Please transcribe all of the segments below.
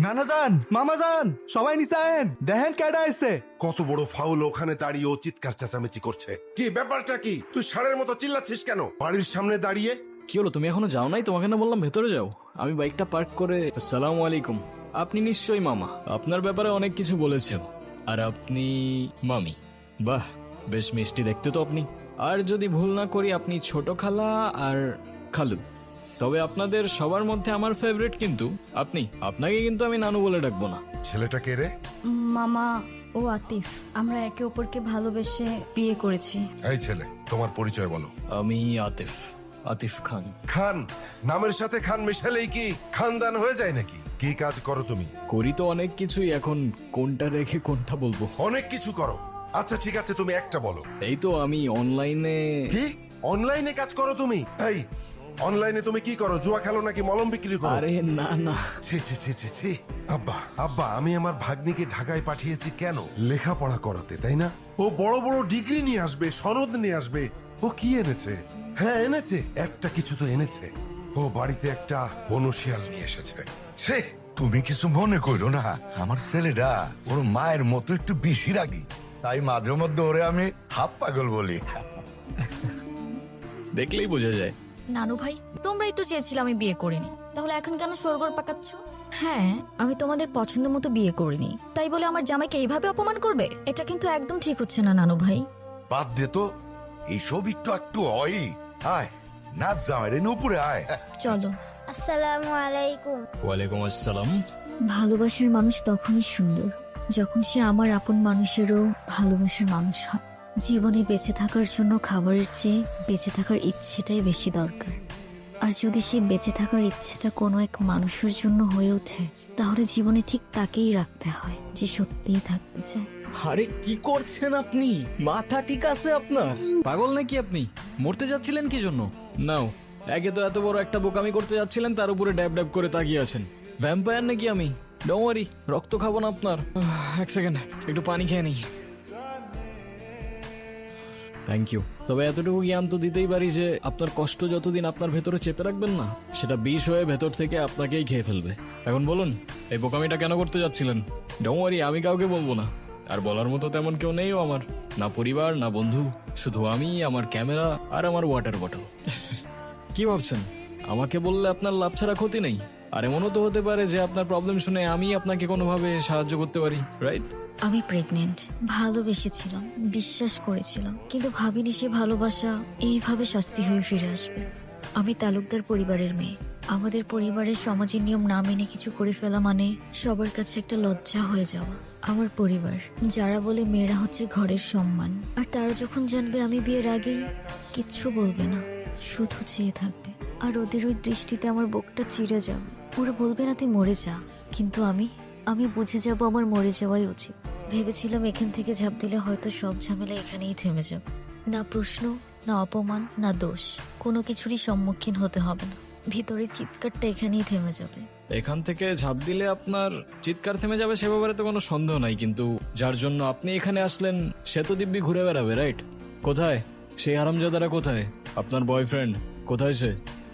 নানা যান, মামা যান, সবাই নিচে আয়েন, দেখেন কেডা আইছে। কত বড় ফাউল, ওখানে দাঁড়িয়ে ও চিৎকার চেঁচামেচি করছে। কি ব্যাপারটা কি? তুই ষাঁড়ের মতো চিল্লাচ্ছিস কেন বাড়ির সামনে দাঁড়িয়ে? কি হলো, তুমি এখনো যাও নাই? তোমাকে না বললাম ভেতরে যাও। আমি বাইকটা পার্ক করে। আসসালামু আলাইকুম। আপনি নিশ্চয়ই মামা, আপনার ব্যাপারে অনেক কিছু বলেছেন। আর আপনি মামি। বাহ, বেশ মিষ্টি দেখতে তো আপনি। আর যদি ভুল না করি আপনি ছোট খালা আর খালু। তবে আপনাদের সবার মধ্যে আমার ফেভারিট কিন্তু আপনি। আপনাকে কিন্তু আমি নানু বলে ডাকবো না। ছেলেটা কে রে? মামা ও আতিফ, আমরা একে অপরকে ভালোবেসে বিয়ে করেছি। এই ছেলে, তোমার পরিচয় বলো। আমি আতিফ, আতিফ খান। খান? নামের সাথে খান মিশালেই কি খানদান হয়ে যায় নাকি? কি কাজ করো তুমি? করি তো অনেক কিছুই, এখন কোনটা রেখে কোনটা বলবো? অনেক কিছু করো। আচ্ছা ঠিক আছে, তুমি একটা বলো। এই তো আমি অনলাইনে। কি অনলাইনে কাজ করো তুমি? এই অনলাইনে তুমি কি করো? জুয়া খেলো নাকি মলম বিক্রি করো? আরে না না। ছি ছি ছি ছি ছি। আব্বা আব্বা, আমি আমার ভাগ্নিকে ঢাকায় পাঠিয়েছি কেন? লেখাপড়া করাতে, তাই না? ও বড় বড় ডিগ্রি নিয়ে আসবে, সনদ নিয়ে আসবে। ও কি এনেছে? হ্যাঁ এনেছে, একটা কিছু তো এনেছে। ও বাড়িতে একটা বনশিয়াল নিয়ে এসেছে। ছি। তুমি কিছু মনে করো না, আমার ছেলেটা ওর মায়ের মতো একটু বেশি রাগি, তাই মাঝে মধ্যে ওরে আমি হাফ পাগল বলি। দেখলেই বোঝা যায়। নানু ভাই, তোমরাই তো চেয়েছিলে আমি বিয়ে করিনি, তাহলে এখন কেন সরগর পাকাচ্ছ? হ্যাঁ, আমি তোমাদের পছন্দ মতো বিয়ে করিনি, তাই বলে আমার জামাইকে এইভাবে অপমান করবে? এটা কিন্তু একদম ঠিক হচ্ছে না নানু ভাই। বাদ দে তো, এইসব একটু একটু হয়। আয় নাচ জামাই উপরে আয়। চলো। আসসালামু আলাইকুম। ওয়ালাইকুম আসসালাম। ভালোবাসার মানুষ তখনই সুন্দর যখন সে আমার আপন মানুষেরও ভালোবাসার মানুষ হয়। জীবনে বেঁচে থাকার জন্য খাবারের চেয়ে বেঁচে থাকার ইচ্ছেটাই বেশি দরকার। আর যদি সে বেঁচে থাকার ইচ্ছেটা কোনো এক মানুষের জন্য হয়ে ওঠে, তাহলে জীবনে ঠিক তাকেই রাখতে হয় যে সত্যিই থাকতে চায়। আরে কি করছেন আপনি? মাথা ঠিক আছে আপনার? পাগল নাকি আপনি? মরতে যাচ্ছিলেন কি জন্য? নাও, একে তো এত বড় একটা বোকামি করতে যাচ্ছিলেন, তার উপরে ড্যাব ড্যাব করে তাকিয়ে আছেন। ভ্যাম্পায়ার নাকি আমি? ডোন্ট ওয়ারি, রক্ত খাবো না আপনার। এক সেকেন্ড, একটু পানি খেয়ে নিই। Thank you. তবে এতটুকু জ্ঞান তো দিতেই পারি যে আপনার কষ্ট যতদিন আপনার ভেতরে চেপে রাখবেন না, সেটা বিষ হয়ে ভেতর থেকে আপনাকেই খেয়ে ফেলবে। এখন বলুন, এই বোকামিটা কেন করতে যাচ্ছিলেন? ডোন্ট ওয়ারি, আমি কাউকে বলবো না। আর বলার মতো তেমন কেউ নেইও আমার, না পরিবার না বন্ধু, শুধু আমি, আমার ক্যামেরা আর আমার ওয়াটার বটল। কি ভাবছেন আমাকে বললে আপনার লাভ ছাড়া ক্ষতি নেই? আর এমনও তো হতে পারে যে আপনার প্রবলেম শুনে আমি আপনাকে কোনোভাবে সাহায্য করতে পারি, রাইট? আমি প্রেগনেন্ট, ভালোবেসেছিলাম, বিশ্বাস করেছিলাম, কিন্তু ভাবিনি সে ভালোবাসা এইভাবে শাস্তি হয়ে ফিরে আসবে। আমি তালুকদার পরিবারের মেয়ে। আমাদের পরিবারের সমাজের নিয়ম না মেনে কিছু করে ফেলা মানে সবার কাছে একটা লজ্জা হয়ে যাওয়া। আমার পরিবার যারা বলে মেয়েরা হচ্ছে ঘরের সম্মান, আর তারা যখন জানবে আমি বিয়ের আগেই কিচ্ছু বলবে না, শুধু চেয়ে থাকবে। আর ওদের ওই দৃষ্টিতে আমার বুকটা চিড়ে যাবে। ওরা বলবে না তুই মরে যা, কিন্তু আমি বুঝে যাব আমার মরে যাওয়াই উচিত। ভেবেছিলাম এখান থেকে ঝাঁপ দিলে হয়তো সব ঝামেলা এখানেই থেমে যাবে। না প্রশ্ন, না অপমান, না দোষ, কোনো কিছুরই সম্মুখীন হতে হবে না। ভিতরের চিৎকারটা এখানেই থেমে যাবে। এখান থেকে ঝাঁপ দিলে আপনার চিৎকার থেমে যাবে সে ব্যাপারে তো কোনো সন্দেহ নাই, কিন্তু যার জন্য আপনি এখানে আসলেন সে তো দিব্যি ঘুরে বেড়াবে, রাইট? কোথায় সেই হারামজাদারা? কোথায় আপনার বয়ফ্রেন্ড? কোথায় সে?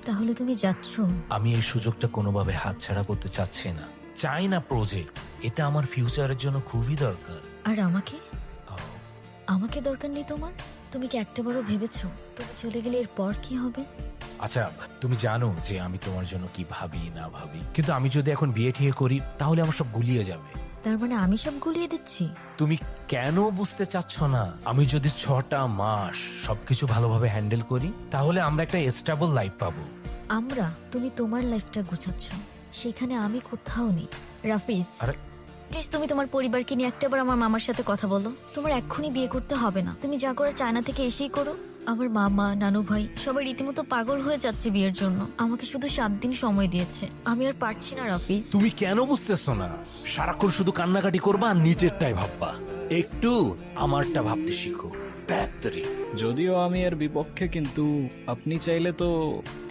তাহলে তুমি যাচ্ছ? আমি এই সুযোগটা কোনোভাবে হাতছাড়া করতে চাচ্ছি না। চাই না প্রজেক্ট, এটা আমার ফিউচারের জন্য খুবই দরকার। আর আমাকে দরকার নেই তোমার? তুমি কি একটাবারও ভেবেছো তুমি চলে গেলে এরপর কি হবে? আচ্ছা, তুমি জানো যে আমি তোমার জন্য কি ভাবি না ভাবি, কিন্তু আমি যদি এখন বিয়ে ঠিয়ে করি তাহলে আমার সব গুলিয়ে যাবে। তার মানে আমি সব গুলিয়ে দিচ্ছি? তুমি কেন বুঝতে চাচ্ছ না? আমি যদি 6টা মাস সবকিছু ভালোভাবে হ্যান্ডেল করি তাহলে আমরা একটা স্টেবল লাইফ পাবো। তুমি তোমার লাইফটা গুছাচ্ছ, সেখানে আমি কোথাও নেই। রাফিজ, আরে প্লিজ তুমি তোমার পরিবারকে নিয়ে একটাবার আমার মামার সাথে কথা বলো। তোমার এক্ষুনি বিয়ে করতে হবে না, তুমি যা করার চায়না থেকে এসেই করো। আমার মামা, নানু ভাই সবাই রীতিমতো পাগল হয়ে যাচ্ছে বিয়ের জন্য। আমাকে শুধু 7 দিন সময় দিয়েছে, আমি আর পারছি না রাফিজ। তুমি কেন বুঝতেছো না? সারাক্ষণ শুধু কান্নাকাটি করবা আর নিজেরটাই ভাববা। একটু আমারটা ভাবতে শিখো। যদিও আমি এর বিপক্ষে, কিন্তু আপনি চাইলে তো।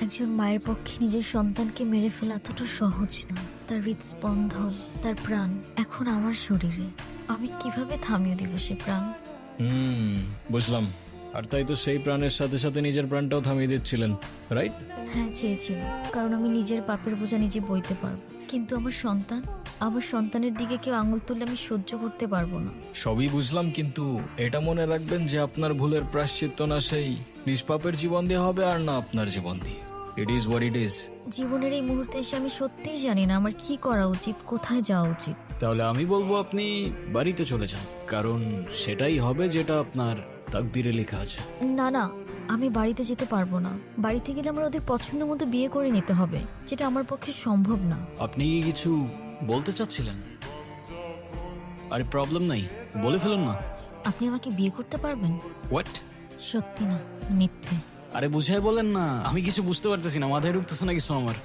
একজন মায়ের পক্ষে নিজের সন্তানকে মেরে ফেলা এতটা সহজ না। তার হৃদস্পন্দন, তার প্রাণ এখন আমার শরীরে। আমি কিভাবে থামিয়ে দিব সে প্রাণ? বুঝলাম। আর তাই তো সেই প্রাণের সাথে সাথে নিজের প্রাণটাও থামিয়ে দিচ্ছিলেন, রাইট? হ্যাঁ, চেয়েছিল, কারণ আমি নিজের পাপের বোঝা নিজে বইতে পারবো। কিন্তু আমার সন্তানের দিকে কেউ আঙুল তুললে আমি সহ্য করতে পারবো না। সবই বুঝলাম, কিন্তু এটা মনে রাখবেন যে আপনার ভুলের প্রায়শ্চিত্ত না সেই নিষ্পাপের জীবন দিয়ে হবে আর না আপনার জীবন দিয়ে। It is what it is. জীবনের এই মুহূর্তে এসে আমি সত্যিই জানি না আমার কি করা উচিত, কোথায় যাওয়া উচিত। তাহলে আমি বলবো আপনি বাড়িতে চলে যান, কারণ সেটাই হবে যেটা আপনার তাকদিরে লেখা আছে। না না, আমি বাড়িতে যেতে পারবো না। বাড়িতে গেলে আমার ওদের পছন্দ মতো বিয়ে করে নিতে হবে, যেটা আমার পক্ষে সম্ভব না। আপনি কি কিছু বলতে চাচ্ছিলেন? আরে প্রবলেম নাই, বলে ফেলুন না। আপনি আমাকে বিয়ে করতে পারবেন? হোয়াট? সত্যি না, মিথ্যে। আরে বুঝাই বলেন না, আমি কিছু বুঝতে পারতেছি না, মাথায় ঢুকতেছে না কিছু আমার।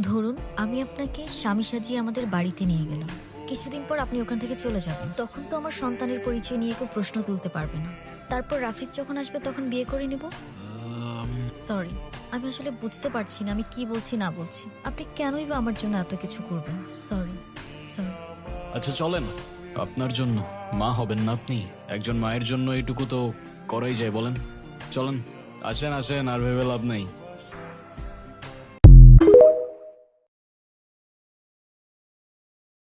ধরুন আমি আপনাকে স্বামী সাজিয়ে আমাদের বাড়িতে নিয়ে গেলাম, কিছুদিন পর আপনি ওখান থেকে চলে যাবেন। তখন তো আমার সন্তানের পরিচয় নিয়ে কেউ প্রশ্ন তুলতে পারবে না। তারপর রাফিজ যখন আসবে তখন বিয়ে করে নেব। সরি, আমি আসলে বুঝতে পারছি না আমি কি বলছি না বলছি। আপনি কেনই বা আমার জন্য এত কিছু করবেন? সরি। আচ্ছা চলেন, আপনার জন্য মা হবেন না আপনি, একজন মায়ের জন্য এইটুকু তো করাই যায় বলেন। চলেন, আসেন আসেন, আর ভেবে লাভ নেই।